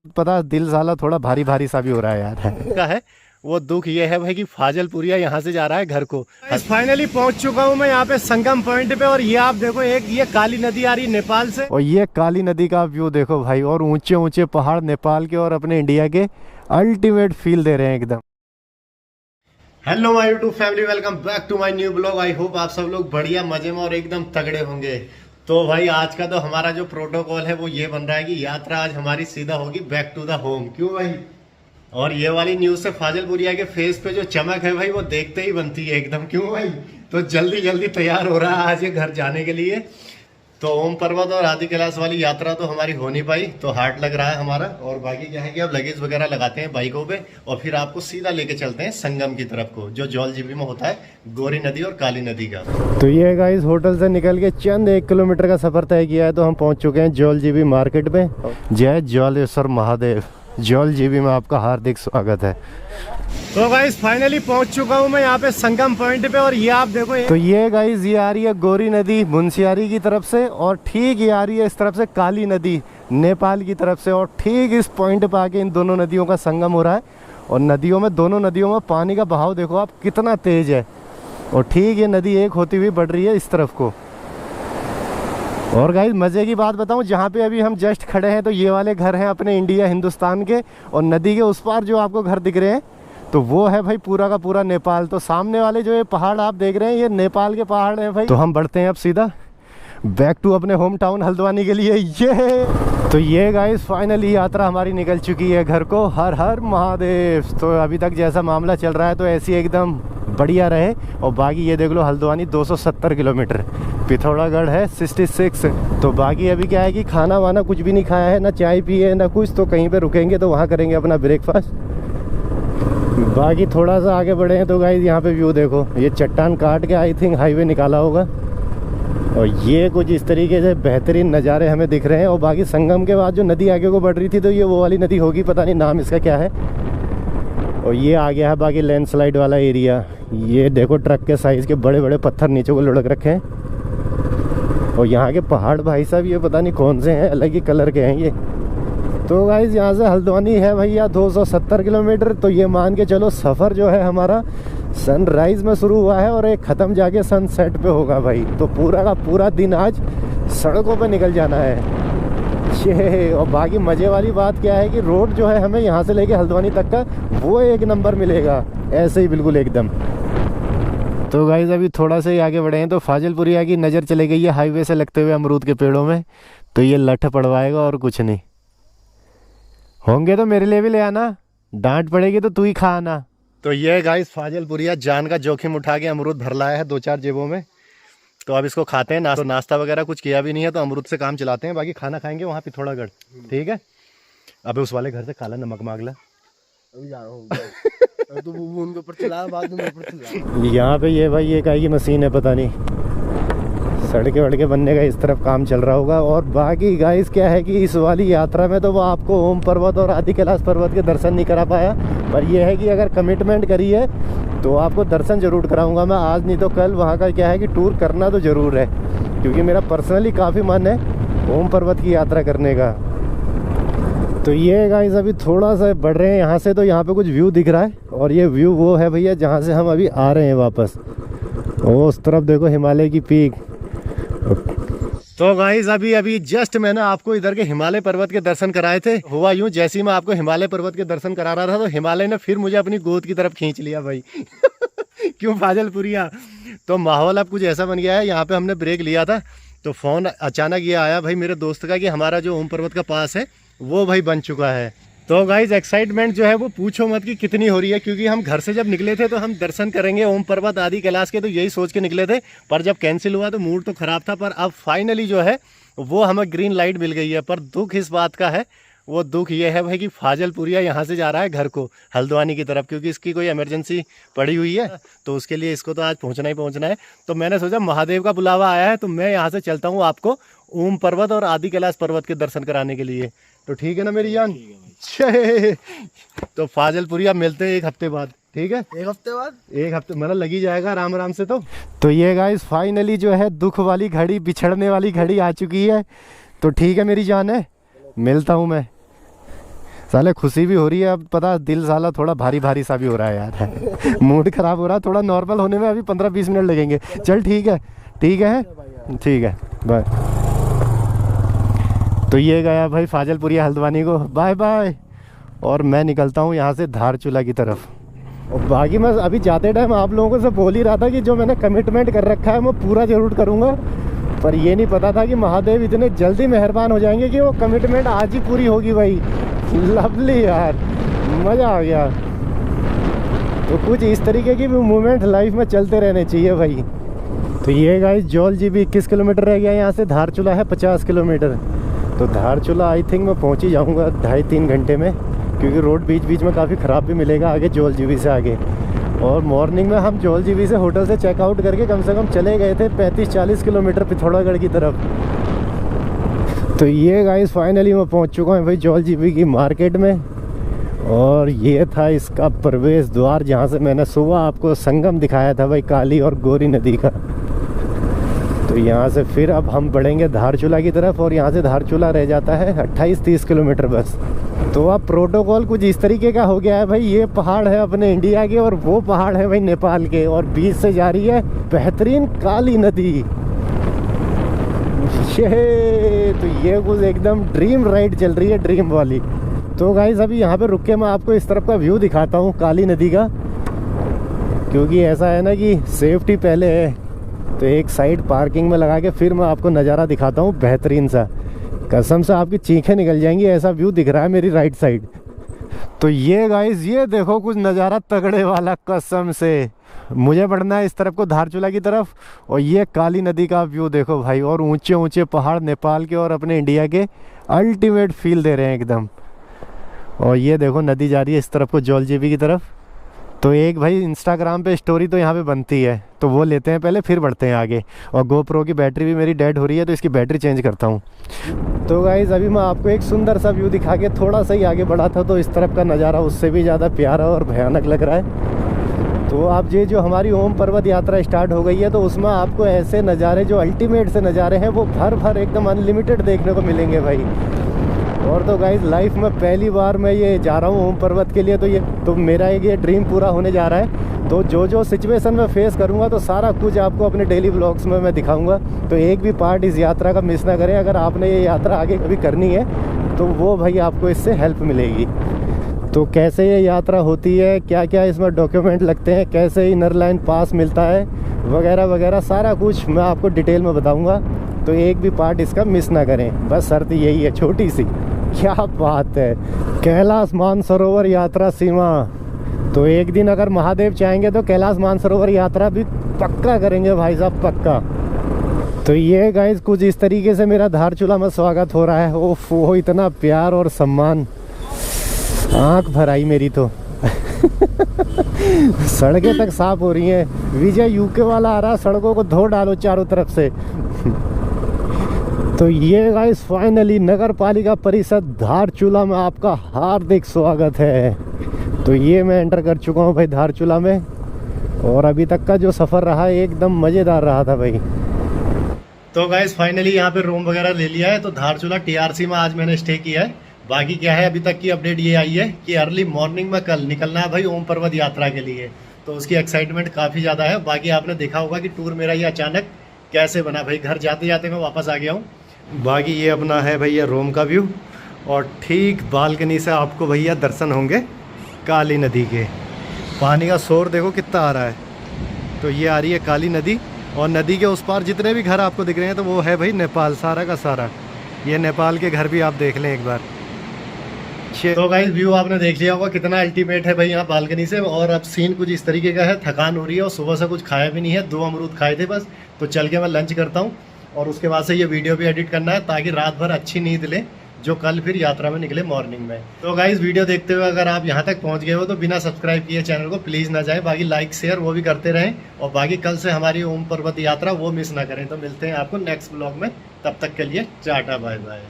पता दिल साला थोड़ा भारी भारी सा भी हो रहा है यार। का है वो दुख ये है भाई कि फाजलपुरिया यहाँ से जा रहा है घर को। फाइनली पहुंच चुका हूँ मैं यहाँ पे संगम पॉइंट पे, और ये आप देखो एक ये काली नदी आ रही है नेपाल से, और ये काली नदी का व्यू देखो भाई, और ऊंचे ऊंचे पहाड़ नेपाल के और अपने इंडिया के अल्टीमेट फील दे रहे हैं एकदम। Hello my YouTube family, welcome back to my new blog. I hope आप सब लोग बढ़िया मजे में और एकदम तगड़े होंगे। तो भाई आज का तो हमारा जो प्रोटोकॉल है वो ये बन रहा है कि यात्रा आज हमारी सीधा होगी बैक टू द होम। क्यों भाई? और ये वाली न्यूज से फाजलपुरिया के फेस पे जो चमक है भाई वो देखते ही बनती है एकदम। क्यों भाई? तो जल्दी जल्दी तैयार हो रहा है आज ये घर जाने के लिए। तो ओम पर्वत और आदि कैलाश वाली यात्रा तो हमारी हो नहीं पाई, तो हार्ट लग रहा है हमारा। और बाकी क्या है कि अब लगेज वगैरह लगाते हैं बाइकों पे और फिर आपको सीधा लेके चलते हैं संगम की तरफ को, जो जौलजीबी में होता है गोरी नदी और काली नदी का। तो ये गाइस होटल से निकल के चंद 1 किलोमीटर का सफर तय किया है, तो हम पहुंच चुके हैं जौलजीबी मार्केट में। जय जौलेश्वर महादेव, जौलजीबी में आपका हार्दिक स्वागत है। तो गाइस फाइनली पहुंच चुका हूं मैं यहाँ पे संगम पॉइंट पे, और ये आप देखो तो ये गाइस ये आ रही है गोरी नदी मुंशियारी की तरफ से, और ठीक ये आ रही है इस तरफ से काली नदी नेपाल की तरफ से। और ठीक इस पॉइंट पे आके इन दोनों नदियों का संगम हो रहा है, और नदियों में दोनों नदियों में पानी का बहाव देखो आप कितना तेज है। और ठीक ये नदी एक होती हुई बढ़ रही है इस तरफ को। और गाइस मज़े की बात बताऊं, जहाँ पे अभी हम जस्ट खड़े हैं तो ये वाले घर हैं अपने इंडिया हिंदुस्तान के, और नदी के उस पार जो आपको घर दिख रहे हैं तो वो है भाई पूरा का पूरा नेपाल। तो सामने वाले जो ये पहाड़ आप देख रहे हैं ये नेपाल के पहाड़ हैं भाई। तो हम बढ़ते हैं अब सीधा बैक टू अपने होम टाउन हल्द्वानी के लिए। तो ये गाइस फाइनली यात्रा हमारी निकल चुकी है घर को। हर हर महादेव। तो अभी तक जैसा मामला चल रहा है तो ऐसी एकदम बढ़िया रहे। और बाकी ये देख लो हल्द्वानी 270 किलोमीटर, पिथौरागढ़ है 66। तो बाकी अभी क्या है कि खाना वाना कुछ भी नहीं खाया है, ना चाय पिए ना कुछ। तो कहीं पे रुकेंगे तो वहाँ करेंगे अपना ब्रेकफास्ट। बाकी थोड़ा सा आगे बढ़े हैं तो गाइस यहाँ पे व्यू देखो, ये चट्टान काट के आई थिंक हाईवे निकाला होगा, और ये कुछ इस तरीके से बेहतरीन नज़ारे हमें दिख रहे हैं। और बाकी संगम के बाद जो नदी आगे को बढ़ रही थी तो ये वो वाली नदी होगी, पता नहीं नाम इसका क्या है। और ये आ गया है बाकी लैंडस्लाइड वाला एरिया। ये देखो ट्रक के साइज़ के बड़े बड़े पत्थर नीचे को लुढ़क रखे हैं। और यहाँ के पहाड़ भाई साहब ये पता नहीं कौन से हैं, अलग ही कलर के हैं ये। तो गाइज़ यहाँ से हल्द्वानी है भैया 270 किलोमीटर। तो ये मान के चलो सफ़र जो है हमारा सनराइज़ में शुरू हुआ है और एक ख़त्म जाके सनसेट पे होगा भाई। तो पूरा का पूरा दिन आज सड़कों पे निकल जाना है ये। और बाकी मज़े वाली बात क्या है कि रोड जो है हमें यहाँ से लेके हल्द्वानी तक का वो एक नंबर मिलेगा, ऐसे ही बिल्कुल एकदम। तो गाइज़ अभी थोड़ा सा ही आगे बढ़े हैं तो फाजिलपुरिया की नज़र चले गई है हाईवे से लगते हुए अमरूद के पेड़ों में। तो ये लठ पड़वाएगा और कुछ नहीं। होंगे तो मेरे लिए भी ले आना, डांट पड़ेगी तो तू ही खा आना। तो ये गाइस फाजलपुरिया जान का जोखिम उठा के अमरूद भर लाया है 2-4 जेबों में। तो अब इसको खाते हैं। नाश्ता वगैरह कुछ किया भी नहीं है तो अमरूद से काम चलाते हैं। बाकी खाना खाएंगे वहाँ पिथौरागढ़, ठीक है? अबे उस वाले घर से काला नमक मांग ला। तो उनके ऊपर चला, बाद में ऊपर चला। यहाँ पे ये भाई ये की मशीन है, पता नहीं सड़के वड़के बनने का इस तरफ काम चल रहा होगा। और बाकी गाइस क्या है कि इस वाली यात्रा में तो वो आपको ओम पर्वत और आदि कैलाश पर्वत के दर्शन नहीं करा पाया, पर यह है कि अगर कमिटमेंट करी है तो आपको दर्शन जरूर कराऊंगा मैं। आज नहीं तो कल वहाँ का क्या है कि टूर करना तो ज़रूर है, क्योंकि मेरा पर्सनली काफ़ी मन है ओम पर्वत की यात्रा करने का। तो ये गाइस अभी थोड़ा सा बढ़ रहे हैं यहाँ से, तो यहाँ पे कुछ व्यू दिख रहा है, और ये व्यू वो है भैया जहाँ से हम अभी आ रहे हैं वापस। और उस तरफ देखो हिमालय की पीक। तो गाइस अभी जस्ट मैंने आपको इधर के हिमालय पर्वत के दर्शन कराए थे। हुआ यूं जैसे ही मैं आपको हिमालय पर्वत के दर्शन करा रहा था तो हिमालय ने फिर मुझे अपनी गोद की तरफ खींच लिया भाई। क्यों फाजलपुरिया? तो माहौल अब कुछ ऐसा बन गया है। यहाँ पे हमने ब्रेक लिया था तो फ़ोन अचानक ये आया भाई मेरे दोस्त का कि हमारा जो ओम पर्वत का पास है वो भाई बन चुका है। तो गाइज एक्साइटमेंट जो है वो पूछो मत कि कितनी हो रही है, क्योंकि हम घर से जब निकले थे तो हम दर्शन करेंगे ओम पर्वत आदि कैलाश के, तो यही सोच के निकले थे। पर जब कैंसिल हुआ तो मूड तो ख़राब था, पर अब फाइनली जो है वो हमें ग्रीन लाइट मिल गई है। पर दुख इस बात का है, वो दुख ये है भाई कि फाजलपुरिया यहाँ से जा रहा है घर को हल्द्वानी की तरफ, क्योंकि इसकी कोई इमरजेंसी पड़ी हुई है। तो उसके लिए इसको तो आज पहुँचना ही पहुँचना है। तो मैंने सोचा महादेव का बुलावा आया है तो मैं यहाँ से चलता हूँ आपको ओम पर्वत और आदि कैलाश पर्वत के दर्शन कराने के लिए। तो ठीक है ना मेरी जान? तो फाजलपुरिया मिलते हैं 1 हफ्ते बाद, ठीक है? 1 हफ्ते बाद? 1 हफ्ते मतलब लगी जाएगा आराम आराम से। तो ये गाइस फाइनली जो है दुख वाली घड़ी, बिछड़ने वाली घड़ी आ चुकी है। तो ठीक है मेरी जान है, मिलता हूँ मैं। साले खुशी भी हो रही है, अब पता दिल साला थोड़ा भारी भारी सा भी हो रहा है यार। मूड खराब हो रहा है, थोड़ा नॉर्मल होने में अभी 15-20 मिनट लगेंगे। चल ठीक है ठीक है बाय। तो ये गया भाई फाजलपुरिया हल्द्वानी को, बाय बाय। और मैं निकलता हूँ यहाँ से धारचूला की तरफ। और बाकी मैं अभी जाते टाइम आप लोगों को से बोल ही रहा था कि जो मैंने कमिटमेंट कर रखा है मैं पूरा ज़रूर करूँगा, पर ये नहीं पता था कि महादेव इतने जल्दी मेहरबान हो जाएंगे कि वो कमिटमेंट आज ही पूरी होगी भाई। लवली यार, मज़ा आ गया। तो कुछ इस तरीके की भी मूवमेंट लाइफ में चलते रहने चाहिए भाई। तो ये गाइस जौल जी भी 21 किलोमीटर रह गया यहाँ से, धारचूला है 50 किलोमीटर। तो धारचूला आई थिंक मैं पहुँच ही जाऊँगा 2.5-3 घंटे में, क्योंकि रोड बीच बीच में काफ़ी ख़राब भी मिलेगा आगे जौल जीबी से आगे। और मॉर्निंग में हम जौल जीबी से होटल से चेकआउट करके कम से कम चले गए थे 35-40 किलोमीटर पिथौरागढ़ की तरफ। तो ये गाइस फाइनली मैं पहुंच चुका हूँ भाई जौल जीबी की मार्केट में। और ये था इसका प्रवेश द्वार, जहाँ से मैंने सुबह आपको संगम दिखाया था भाई काली और गोरी नदी का। तो यहाँ से फिर अब हम बढ़ेंगे धारचूला की तरफ, और यहाँ से धारचूला रह जाता है 28-30 किलोमीटर बस। तो अब प्रोटोकॉल कुछ इस तरीके का हो गया है भाई, ये पहाड़ है अपने इंडिया के और वो पहाड़ है भाई नेपाल के, और बीच से जा रही है बेहतरीन काली नदी। तो ये कुछ एकदम ड्रीम राइड चल रही है, ड्रीम वाली। तो गाइस अभी यहाँ पे रुक के मैं आपको इस तरफ का व्यू दिखाता हूँ काली नदी का, क्योंकि ऐसा है ना कि सेफ्टी पहले है। तो एक साइड पार्किंग में लगा के फिर मैं आपको नज़ारा दिखाता हूँ बेहतरीन सा, कसम से आपकी चीखें निकल जाएंगी, ऐसा व्यू दिख रहा है मेरी राइट साइड। तो ये गाइस ये देखो कुछ नज़ारा तगड़े वाला, कसम से। मुझे बढ़ना है इस तरफ को धारचूला की तरफ, और ये काली नदी का व्यू देखो भाई, और ऊंचे ऊंचे पहाड़ नेपाल के और अपने इंडिया के अल्टीमेट फील दे रहे हैं एकदम। और ये देखो नदी जा रही है इस तरफ को जौल जीबी की तरफ। तो एक भाई इंस्टाग्राम पे स्टोरी तो यहाँ पे बनती है, तो वो लेते हैं पहले फिर बढ़ते हैं आगे। और गोप्रो की बैटरी भी मेरी डेड हो रही है, तो इसकी बैटरी चेंज करता हूँ। तो गाइज़ अभी मैं आपको एक सुंदर सा व्यू दिखा के थोड़ा सा ही आगे बढ़ा था, तो इस तरफ का नज़ारा उससे भी ज़्यादा प्यारा और भयानक लग रहा है। तो आप ये जो हमारी ओम पर्वत यात्रा स्टार्ट हो गई है, तो उसमें आपको ऐसे नज़ारे जो अल्टीमेट से नज़ारे हैं वो भर एकदम अनलिमिटेड देखने को मिलेंगे भाई। और तो गाइस लाइफ में पहली बार मैं ये जा रहा हूँ ओम पर्वत के लिए, तो मेरा एक ये ड्रीम पूरा होने जा रहा है। तो जो सिचुएशन मैं फेस करूँगा तो सारा कुछ आपको अपने डेली ब्लॉग्स में मैं दिखाऊंगा। तो एक भी पार्ट इस यात्रा का मिस ना करें। अगर आपने ये यात्रा आगे कभी करनी है तो वो भाई आपको इससे हेल्प मिलेगी। तो कैसे ये यात्रा होती है, क्या क्या इसमें डॉक्यूमेंट लगते हैं, कैसे इनर लाइन पास मिलता है, वगैरह वगैरह सारा कुछ मैं आपको डिटेल में बताऊँगा। तो एक भी पार्ट इसका मिस ना करें, बस शर्त यही है छोटी सी। क्या बात है, कैलाश मानसरोवर यात्रा सीमा। तो एक दिन अगर महादेव चाहेंगे तो कैलाश मानसरोवर यात्रा भी पक्का करेंगे भाई साहब, पक्का। तो ये गाइस कुछ इस तरीके से मेरा धारचूला में स्वागत हो रहा है। ओह इतना प्यार और सम्मान, आंख भर आई मेरी तो। सड़कें तक साफ हो रही हैं। विजय यूके वाला आ रहा, सड़कों को धो डालो चारों तरफ से। तो ये गाइस फाइनली नगर पालिका परिषद धारचूला में आपका हार्दिक स्वागत है। तो ये मैं एंटर कर चुका हूँ भाई धारचूला में, और अभी तक का जो सफ़र रहा एकदम मज़ेदार रहा था भाई। तो गाइस फाइनली यहाँ पे रूम वगैरह ले लिया है। तो धारचूला टीआरसी में आज मैंने स्टे किया है। बाकी क्या है, अभी तक की अपडेट ये आई है कि अर्ली मॉर्निंग में कल निकलना है भाई ओम पर्वत यात्रा के लिए। तो उसकी एक्साइटमेंट काफ़ी ज़्यादा है। बाकी आपने देखा होगा कि टूर मेरा ये अचानक कैसे बना भाई, घर जाते जाते मैं वापस आ गया हूँ। बाकी ये अपना है भैया रोम का व्यू, और ठीक बालकनी से आपको भैया दर्शन होंगे काली नदी के। पानी का शोर देखो कितना आ रहा है। तो ये आ रही है काली नदी, और नदी के उस पार जितने भी घर आपको दिख रहे हैं तो वो है भाई नेपाल, सारा का सारा। ये नेपाल के घर भी आप देख लें एक बार। तो गाइस व्यू आपने देख लिया होगा कितना अल्टीमेट है भाई यहाँ बालकनी से। और अब सीन कुछ इस तरीके का है, थकान हो रही है और सुबह से कुछ खाया भी नहीं है, 2 अमरूद खाए थे बस। तो चल के मैं लंच करता हूँ, और उसके बाद से ये वीडियो भी एडिट करना है ताकि रात भर अच्छी नींद ले, जो कल फिर यात्रा में निकले मॉर्निंग में। तो गाइस वीडियो देखते हुए अगर आप यहाँ तक पहुँच गए हो तो बिना सब्सक्राइब किए चैनल को प्लीज़ ना जाए। बाकी लाइक शेयर वो भी करते रहें, और बाकी कल से हमारी ओम पर्वत यात्रा वो मिस ना करें। तो मिलते हैं आपको नेक्स्ट ब्लॉग में, तब तक के लिए टाटा बाय बाय।